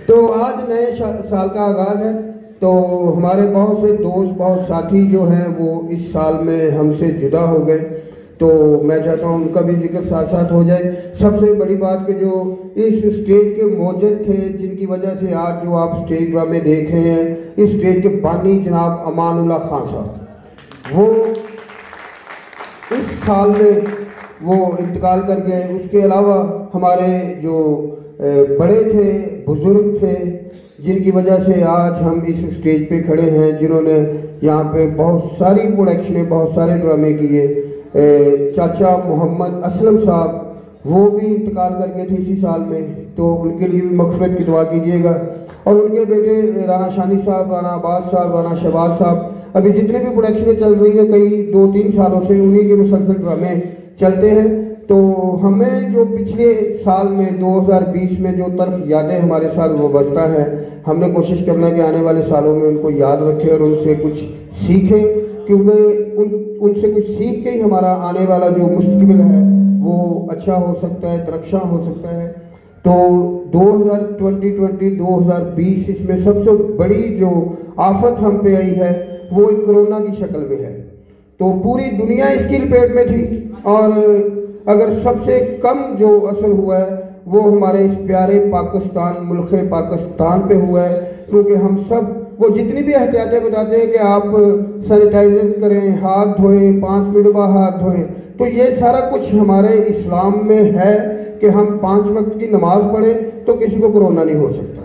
تو آج نئے سال کا آغاز ہے، تو ہمارے بہت سے دوست، بہت ساتھی جو ہیں وہ اس سال میں ہم سے جدا ہو گئے، تو میں چاہتا ہوں ان کا بھی ذکر ساتھ ساتھ ہو جائے۔ سب سے بڑی بات کہ جو اس اسٹیج کے موجد تھے، جن کی وجہ سے آج جو آپ اسٹیج ڈرامے دیکھ رہے ہیں، اس اسٹیج کے بانی جناب امان اللہ خان صاحب، وہ اس سال میں وہ انتقال کر گئے۔ اس کے علاوہ ہمارے جو بڑے تھے، بزرگ تھے، جن کی وجہ سے آج ہم اس اسٹیج پہ کھڑے ہیں، جنہوں نے یہاں پہ بہت ساری پروڈکشنیں، بہت سارے ڈرامے کیے۔ چاچا محمد اسلم صاحب وہ بھی انتقال کر گئے تھے اسی سال میں، تو ان کے لیے بھی مغفرت کی دعا کیجیے گا۔ اور ان کے بیٹے رانا شانی صاحب، رانا عباس صاحب، رانا شہباز صاحب، ابھی جتنے بھی پروڈکشنیں چل رہی ہیں کئی 2-3 سالوں سے انہی کے مسلسل ڈرامے چلتے ہیں۔ تو ہمیں جو پچھلے سال میں 2020 میں جو طرف یادیں ہمارے ساتھ وابستہ ہیں، ہم نے کوشش کرنا ہے کہ آنے والے سالوں میں ان کو یاد رکھیں اور ان سے کچھ سیکھیں، کیونکہ ان سے کچھ سیکھ کے ہی ہمارا آنے والا جو مستقبل ہے وہ اچھا ہو سکتا ہے، درخشاں ہو سکتا ہے۔ تو 2020 اس میں سب سے بڑی جو آفت ہم پہ آئی ہے وہ ایک کرونا کی شکل میں ہے، تو پوری دنیا اس کی لپیٹ میں تھی، اور اگر سب سے کم جو اثر ہوا ہے وہ ہمارے اس پیارے پاکستان، ملک پاکستان پہ ہوا ہے، کیونکہ ہم سب وہ جتنی بھی احتیاطیں بتاتے ہیں کہ آپ سینیٹائزر کریں، ہاتھ دھوئیں، 5 منٹ بعد ہاتھ دھوئیں، تو یہ سارا کچھ ہمارے اسلام میں ہے کہ ہم 5 وقت کی نماز پڑھیں تو کسی کو کرونا نہیں ہو سکتا،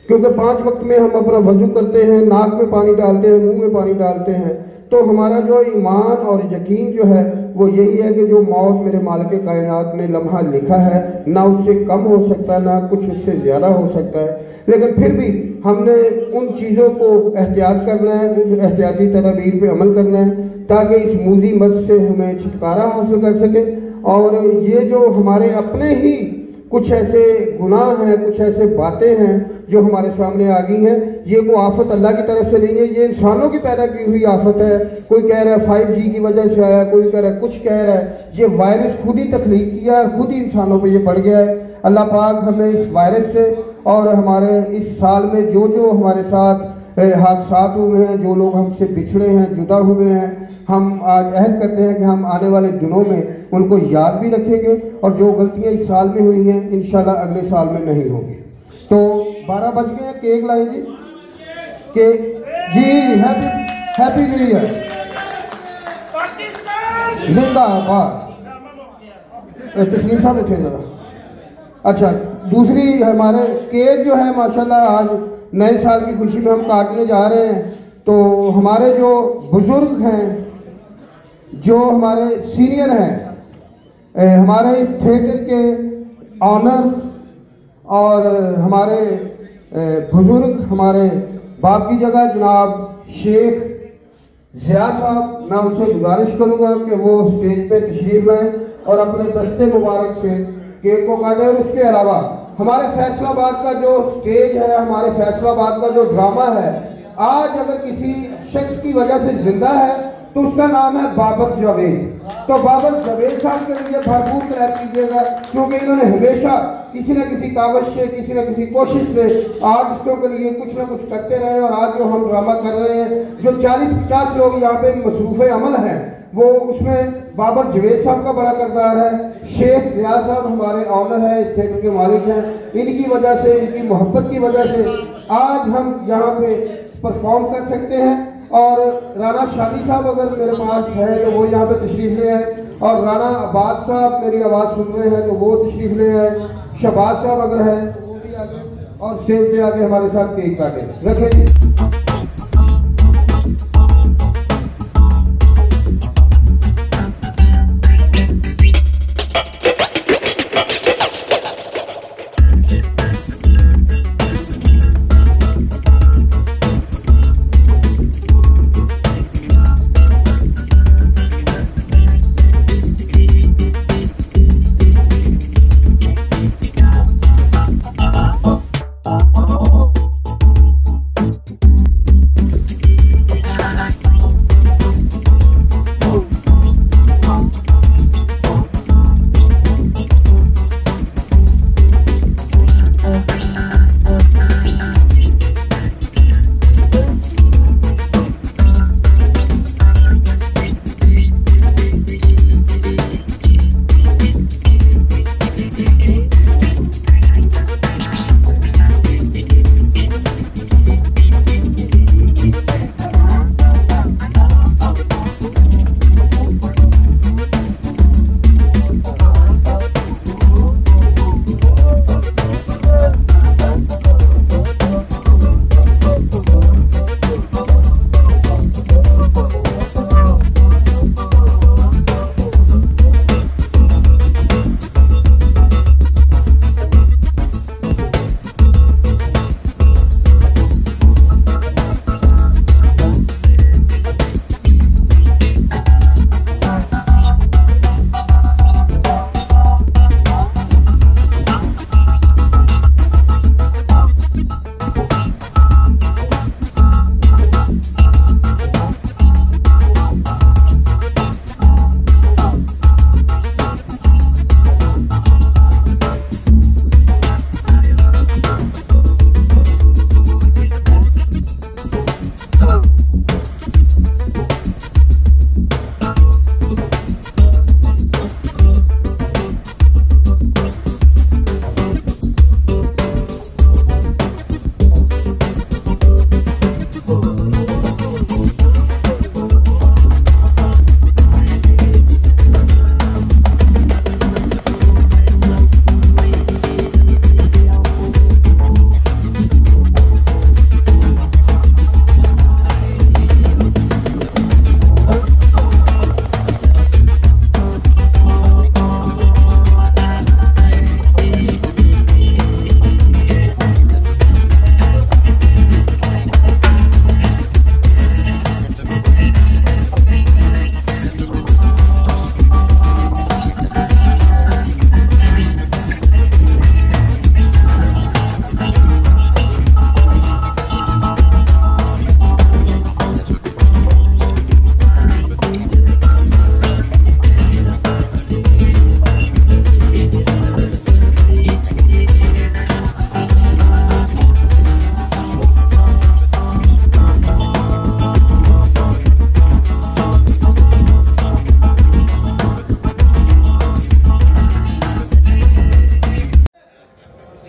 کیونکہ 5 وقت میں ہم اپنا وضو کرتے ہیں، ناک میں پانی ڈالتے ہیں، منہ میں پانی ڈالتے ہیں۔ تو ہمارا جو ایمان اور یقین جو ہے وہ یہی ہے کہ جو موت میرے مالک کائنات نے لمحہ لکھا ہے، نہ اس سے کم ہو سکتا ہے، نہ کچھ اس سے زیادہ ہو سکتا ہے، لیکن پھر بھی ہم نے ان چیزوں کو احتیاط کرنا ہے، ان احتیاطی تدابیر پہ عمل کرنا ہے تاکہ اس موذی مرض سے ہمیں چھٹکارا حاصل کر سکیں۔ اور یہ جو ہمارے اپنے ہی کچھ ایسے گناہ ہیں، کچھ ایسے باتیں ہیں جو ہمارے سامنے آ گئی ہیں، یہ کوئی آفت اللہ کی طرف سے نہیں ہے، یہ انسانوں کی پیدا کی ہوئی آفت ہے۔ کوئی کہہ رہا ہے 5G کی وجہ سے آیا، کوئی کہہ رہا ہے کچھ کہہ رہا ہے، یہ وائرس خود ہی تخلیق کیا ہے، خود ہی انسانوں پہ یہ پڑ گیا ہے۔ اللہ پاک ہمیں اس وائرس سے اور ہمارے اس سال میں جو ہمارے ساتھ حادثات ہوئے ہیں، جو لوگ ہم سے بچھڑے ہیں، جدا ہوئے ہیں، ہم آج عہد کرتے ہیں کہ ہم آنے والے دنوں میں ان کو یاد بھی رکھیں گے، اور جو غلطیاں اس سال میں ہوئی ہیں انشاءاللہ اگلے سال میں نہیں ہوں گی۔ تو 12 بج گئے ہیں، کیک لائیں جی، جی ہیپی نیو ایئر، زندہ آباد۔ تسلیم صاحب اٹھے ذرا۔ اچھا، دوسری ہمارے کیک جو ہے ماشاءاللہ آج نئے سال کی خوشی میں ہم کاٹنے جا رہے ہیں، تو ہمارے جو بزرگ ہیں، جو ہمارے سینئر ہیں، ہمارے اس تھیٹر کے آنر اور ہمارے بزرگ، ہمارے باپ کی جگہ جناب شیخ ضیاء صاحب، میں ان سے گزارش کروں گا کہ وہ اسٹیج پہ تشریف لائیں اور اپنے دستے مبارک سے کیک کو کاٹیں۔ اور اس کے علاوہ ہمارے فیصل آباد کا جو اسٹیج ہے، ہمارے فیصل آباد کا جو ڈرامہ ہے، آج اگر کسی شخص کی وجہ سے زندہ ہے تو اس کا نام ہے بابر جاوید۔ تو بابر جاوید صاحب کے لیے بھرپور کلیپ کیجیے گا، کیونکہ انہوں نے ہمیشہ کسی نہ کسی کاوش سے، کسی نہ کسی کوشش سے آرٹسٹوں کے لیے کچھ نہ کچھ کرتے رہے، اور آج جو ہم ڈرامہ کر رہے ہیں، جو 40-50 لوگ یہاں پہ مصروف عمل ہیں، وہ اس میں بابر جاوید صاحب کا بڑا کردار ہے۔ شیخ ضیاء صاحب ہمارے آنر ہیں، اس تھیٹر کے مالک ہیں، ان کی وجہ سے، ان کی محبت کی وجہ سے آج ہم یہاں پہ پرفارم کر سکتے ہیں۔ اور رانا شانی صاحب اگر میرے پاس ہے تو وہ یہاں پہ تشریف لے آئے، اور رانا عباس صاحب میری آواز سن رہے ہیں تو وہ تشریف لے آئے، شہباز صاحب اگر ہیں تو وہ بھی آگے، اور اسٹیج پہ آگے ہمارے ساتھ کیک کاٹیں۔ رکھیں جی۔